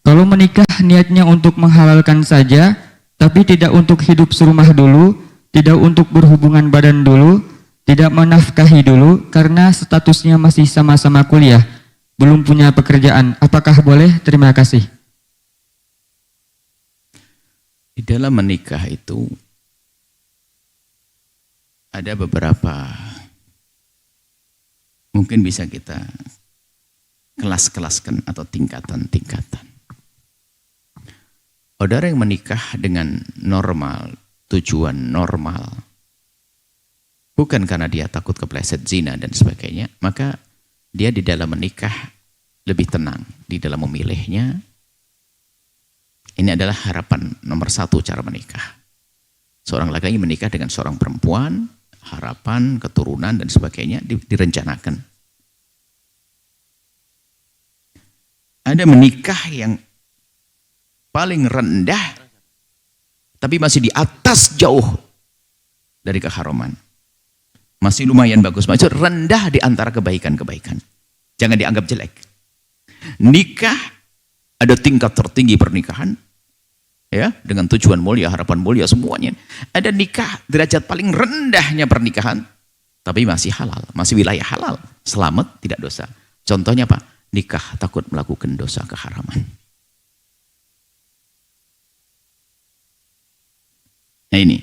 Kalau menikah niatnya untuk menghalalkan saja, tapi tidak untuk hidup serumah dulu, tidak untuk berhubungan badan dulu, tidak menafkahi dulu, karena statusnya masih sama-sama kuliah, belum punya pekerjaan. Apakah boleh? Terima kasih. Di dalam menikah itu ada beberapa, mungkin bisa kita kelas-kelaskan atau tingkatan-tingkatan. Saudara yang menikah dengan normal, tujuan normal, bukan karena dia takut kepleset zina dan sebagainya, maka dia di dalam menikah lebih tenang di dalam memilihnya. Ini adalah harapan nomor satu cara menikah. Seorang laki-laki menikah dengan seorang perempuan, harapan, keturunan dan sebagainya direncanakan. Ada menikah yang paling rendah, tapi masih di atas jauh dari keharaman. Masih lumayan bagus, maksud rendah di antara kebaikan-kebaikan. Jangan dianggap jelek. Nikah ada tingkat tertinggi pernikahan, ya, dengan tujuan mulia, harapan mulia semuanya. Ada nikah derajat paling rendahnya pernikahan, tapi masih halal, masih wilayah halal, selamat, tidak dosa. Contohnya apa? Nikah takut melakukan dosa keharaman. Nah ini,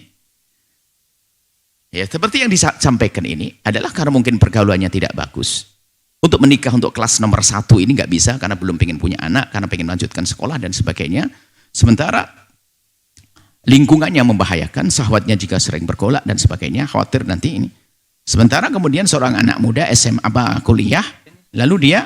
ya seperti yang disampaikan ini adalah karena mungkin pergaulannya tidak bagus. Untuk menikah untuk kelas nomor 1 ini nggak bisa karena belum pengen punya anak, karena pengen melanjutkan sekolah dan sebagainya. Sementara lingkungannya membahayakan, syahwatnya jika sering bergolak dan sebagainya, khawatir nanti ini. Sementara kemudian seorang anak muda SMA kuliah, lalu dia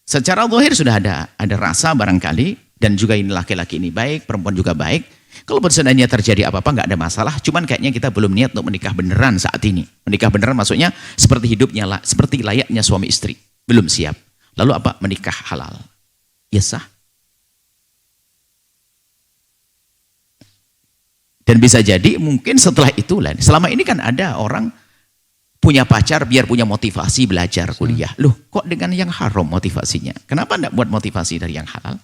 secara zahir sudah ada rasa barangkali, dan juga ini laki-laki ini baik, perempuan juga baik. Kalau seandainya terjadi apa-apa nggak ada masalah, cuman kayaknya kita belum niat untuk menikah beneran saat ini. Menikah beneran maksudnya seperti hidupnya, seperti layaknya suami istri, belum siap. Lalu apa? Menikah halal. Ya sah. Dan bisa jadi mungkin setelah itu, selama ini kan ada orang punya pacar biar punya motivasi belajar kuliah. Loh, kok dengan yang haram motivasinya? Kenapa enggak buat motivasi dari yang halal?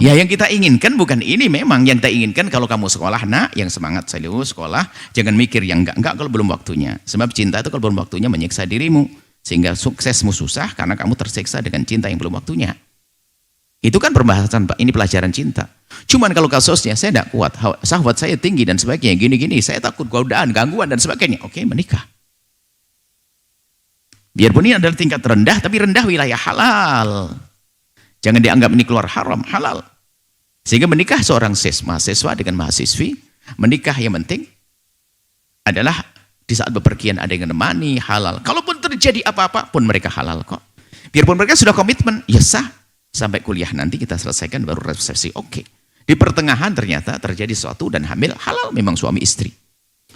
Ya yang kita inginkan bukan ini, memang yang kita inginkan kalau kamu sekolah nak, yang semangat serius sekolah, jangan mikir yang enggak kalau belum waktunya. Sebab cinta itu kalau belum waktunya menyiksa dirimu, sehingga suksesmu susah karena kamu tersiksa dengan cinta yang belum waktunya. Itu kan pembahasan Pak, ini pelajaran cinta. Cuman kalau kasusnya saya tidak kuat, syahwat saya tinggi dan sebagainya, gini-gini, saya takut godaan, gangguan dan sebagainya. Oke, menikah. Biarpun ini adalah tingkat rendah, tapi rendah wilayah halal. Jangan dianggap ini keluar haram, halal. Sehingga menikah seorang mahasiswa dengan mahasiswi, menikah yang penting adalah di saat bepergian ada yang menemani, halal. Kalaupun terjadi apa-apa pun mereka halal kok. Biarpun mereka sudah komitmen, ya sah. Sampai kuliah nanti kita selesaikan baru resepsi, oke. Di pertengahan ternyata terjadi sesuatu dan hamil, halal memang suami istri.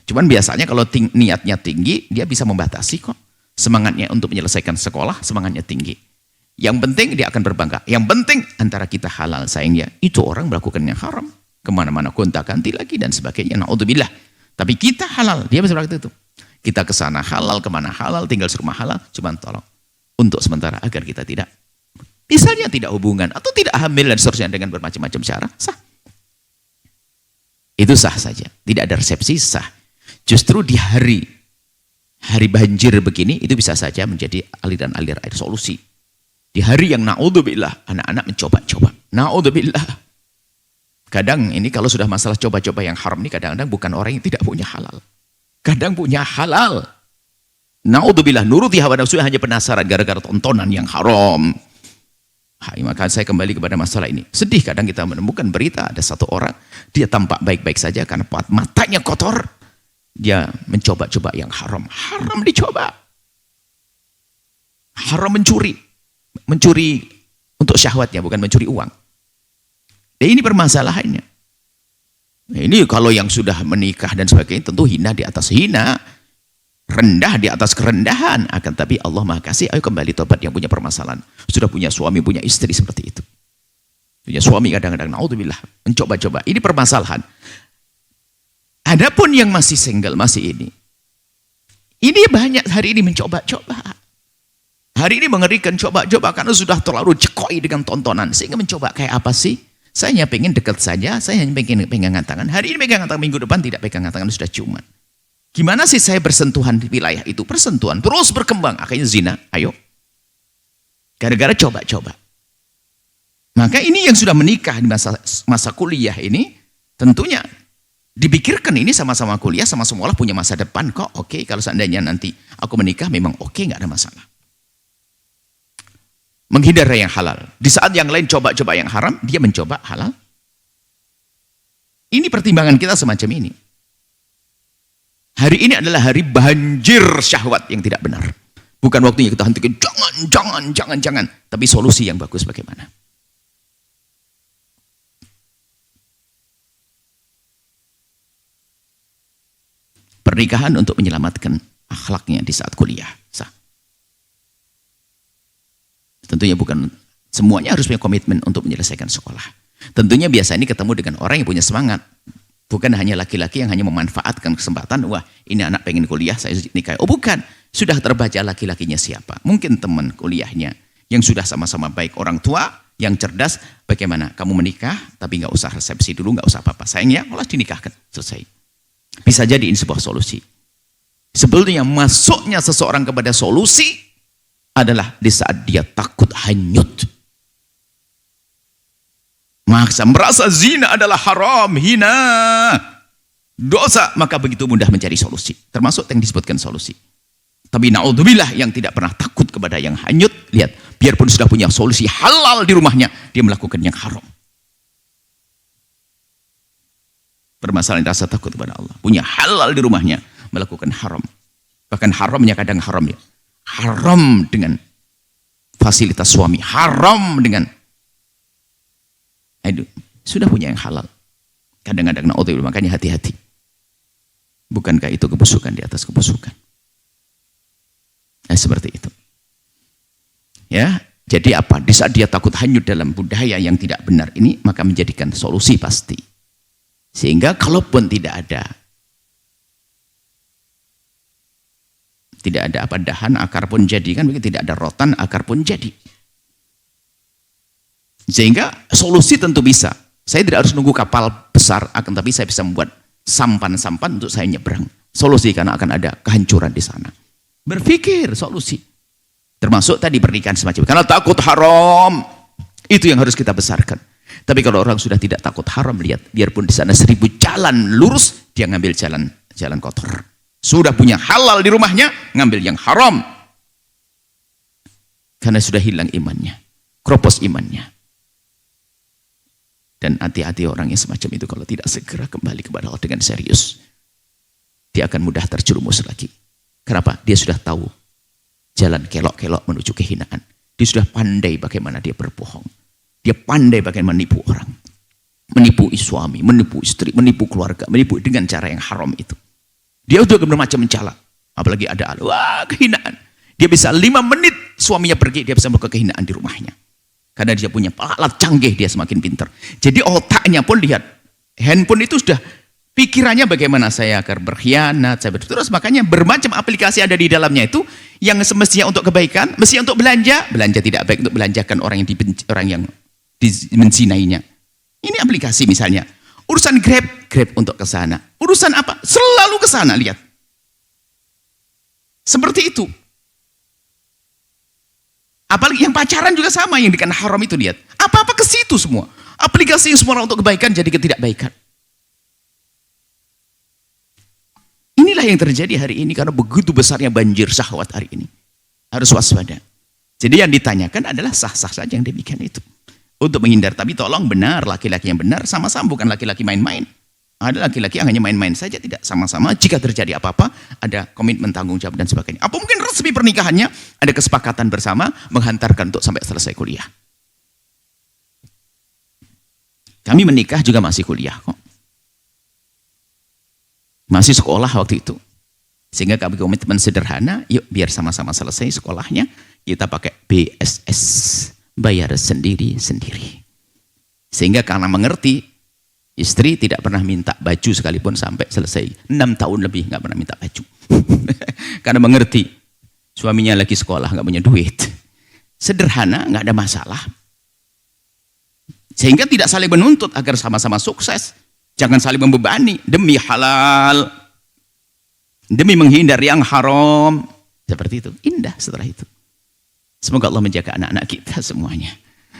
Cuman biasanya kalau niatnya tinggi, dia bisa membatasi kok. Semangatnya untuk menyelesaikan sekolah, semangatnya tinggi. Yang penting dia akan berbangga. Yang penting antara kita halal sayangnya. Itu orang melakukan yang haram. Kemana-mana gonta-ganti lagi dan sebagainya. Na'udzubillah. Tapi kita halal. Dia bisa berkata itu. Kita ke sana halal, kemana halal, tinggal serumah halal. Cuman tolong. Untuk sementara agar kita tidak, misalnya tidak hubungan atau tidak hamil dan seterusnya dengan bermacam-macam cara. Sah. Itu sah saja. Tidak ada resepsi, sah. Justru di hari banjir begini, itu bisa saja menjadi aliran-alir air solusi. Di hari yang na'udzubillah, anak-anak mencoba-coba. Na'udzubillah. Kadang ini kalau sudah masalah coba-coba yang haram ini, kadang-kadang bukan orang yang tidak punya halal. Kadang punya halal. Na'udzubillah, nuruti hawa nafsu hanya penasaran gara-gara tontonan yang haram. Maka saya kembali kepada masalah ini. Sedih kadang kita menemukan berita, ada satu orang, dia tampak baik-baik saja karena matanya kotor. Dia mencoba-coba yang haram. Haram dicoba. Haram mencuri. Mencuri untuk syahwatnya, bukan mencuri uang. Dan ini permasalahannya. Nah, ini kalau yang sudah menikah dan sebagainya, tentu hina di atas hina, rendah di atas kerendahan. Akan tapi Allah Maha Kasih, ayo kembali tobat yang punya permasalahan. Sudah punya suami, punya istri seperti itu. Punya suami kadang-kadang, na'udzubillah, mencoba-coba. Ini permasalahan. Adapun yang masih single, masih ini banyak hari ini mencoba-coba. Hari ini mengerikan, coba-coba karena sudah terlalu cekoi dengan tontonan. Sehingga mencoba kayak apa sih? Saya hanya pengen dekat saja, saya hanya pengen pegangan tangan. Hari ini pegangan tangan, minggu depan tidak pegangan tangan, sudah ciuman. Gimana sih saya bersentuhan di wilayah itu? Persentuhan terus berkembang, akhirnya zina. Ayo. Gara-gara coba-coba. Maka ini yang sudah menikah di masa kuliah ini, tentunya dipikirkan ini sama-sama kuliah, sama-sama punya masa depan kok. Oke, kalau seandainya nanti aku menikah memang oke, nggak ada masalah. Menghindar dari yang halal. Di saat yang lain coba-coba yang haram, dia mencoba halal. Ini pertimbangan kita semacam ini. Hari ini adalah hari banjir syahwat yang tidak benar. Bukan waktunya kita hentikan, jangan. Tapi solusi yang bagus bagaimana? Pernikahan untuk menyelamatkan akhlaknya di saat kuliah. Sah. Tentunya bukan semuanya harus punya komitmen untuk menyelesaikan sekolah. Tentunya biasa ini ketemu dengan orang yang punya semangat. Bukan hanya laki-laki yang hanya memanfaatkan kesempatan, wah ini anak pengen kuliah, saya nikah. Oh bukan, sudah terbaca laki-lakinya siapa. Mungkin teman kuliahnya yang sudah sama-sama baik, orang tua yang cerdas, bagaimana kamu menikah tapi nggak usah resepsi dulu, nggak usah apa-apa. Sayangnya malah dinikahkan, selesai. Bisa jadi ini sebuah solusi. Sebetulnya masuknya seseorang kepada solusi adalah di saat dia takut hanyut. Maksa merasa zina adalah haram, hina, dosa, maka begitu mudah mencari solusi. Termasuk yang disebutkan solusi. Tapi na'udzubillah yang tidak pernah takut kepada yang hanyut, lihat, biarpun sudah punya solusi halal di rumahnya, dia melakukan yang haram. Permasalahan rasa takut kepada Allah. Punya halal di rumahnya, melakukan haram. Bahkan haramnya kadang haram ya. Haram dengan fasilitas suami, haram dengan sudah punya yang halal. Kadang-kadang na'udzubillah, makanya hati-hati. Bukankah itu kebusukan di atas kebusukan? Nah, seperti itu. Ya, jadi apa? Di saat dia takut hanyut dalam budaya yang tidak benar ini, maka menjadikan solusi pasti. Sehingga kalaupun tidak ada apa dahan, akar pun jadi, kan begitu, tidak ada rotan, akar pun jadi. Sehingga solusi tentu bisa. Saya tidak harus nunggu kapal besar, akan tapi saya bisa membuat sampan-sampan untuk saya nyebrang. Solusi karena akan ada kehancuran di sana. Berpikir solusi. Termasuk tadi pernikahan semacam. Karena takut haram, itu yang harus kita besarkan. Tapi kalau orang sudah tidak takut haram, lihat, biarpun di sana 1000 jalan lurus, dia ngambil jalan kotor. Sudah punya halal di rumahnya, ngambil yang haram. Karena sudah hilang imannya, kropos imannya. Dan hati-hati orang yang semacam itu kalau tidak segera kembali kepada Allah dengan serius. Dia akan mudah terjerumus lagi. Kenapa? Dia sudah tahu jalan kelok-kelok menuju kehinaan. Dia sudah pandai bagaimana dia berbohong. Dia pandai bagaimana menipu orang. Menipu suami, menipu istri, menipu keluarga, menipu dengan cara yang haram itu. Dia sudah bermacam mencela. Apalagi ada wah kehinaan. Dia bisa 5 menit suaminya pergi, dia bisa melakukan kehinaan di rumahnya. Karena dia punya alat canggih, dia semakin pintar. Jadi otaknya pun lihat, handphone itu sudah pikirannya bagaimana saya akan berkhianat, saya terus makanya bermacam aplikasi ada di dalamnya itu yang semestinya untuk kebaikan, mestinya untuk belanja tidak baik untuk belanjakan orang yang dibenci, orang yang menzinainya. Ini aplikasi misalnya, urusan Grab untuk ke sana. Urusan apa? Selalu ke sana, lihat. Seperti itu. Apalagi yang pacaran juga sama, yang dikena haram itu, lihat. Apa-apa ke situ semua. Aplikasi yang semua untuk kebaikan jadi ketidakbaikan. Inilah yang terjadi hari ini karena begitu besarnya banjir syahwat hari ini. Harus waspada. Jadi yang ditanyakan adalah sah-sah saja yang demikian itu. Untuk menghindar, tapi tolong benar, laki-laki yang benar sama-sama, bukan laki-laki main-main. Ada laki-laki yang hanya main-main saja, tidak sama-sama. Jika terjadi apa-apa, ada komitmen tanggung jawab dan sebagainya. Apa mungkin resmi pernikahannya, ada kesepakatan bersama, menghantarkan untuk sampai selesai kuliah. Kami menikah juga masih kuliah kok. Masih sekolah waktu itu. Sehingga kami komitmen sederhana, yuk biar sama-sama selesai sekolahnya, kita pakai BSS, bayar sendiri-sendiri. Sehingga karena mengerti, istri tidak pernah minta baju sekalipun sampai selesai 6 tahun lebih nggak pernah minta baju. Karena mengerti Suaminya lagi sekolah, nggak punya duit. Sederhana, nggak ada masalah. Sehingga tidak saling menuntut agar sama-sama sukses. Jangan saling membebani demi halal, demi menghindar yang haram. Seperti itu, indah setelah itu. Semoga Allah menjaga anak-anak kita semuanya.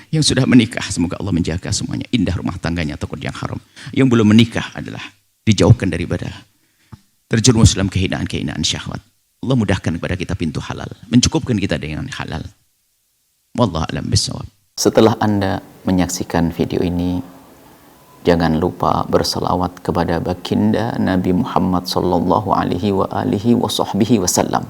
Yang sudah menikah, semoga Allah menjaga semuanya. Indah rumah tangganya, takut yang haram. Yang belum menikah adalah dijauhkan daripada terjerumus dalam kehinaan-kehinaan syahwat. Allah mudahkan kepada kita pintu halal, mencukupkan kita dengan halal. Wallahu a'lam bishawab. Setelah Anda menyaksikan video ini, jangan lupa berselawat kepada baginda Nabi Muhammad sallallahu alaihi wa alihi wa sahbihi wasallam.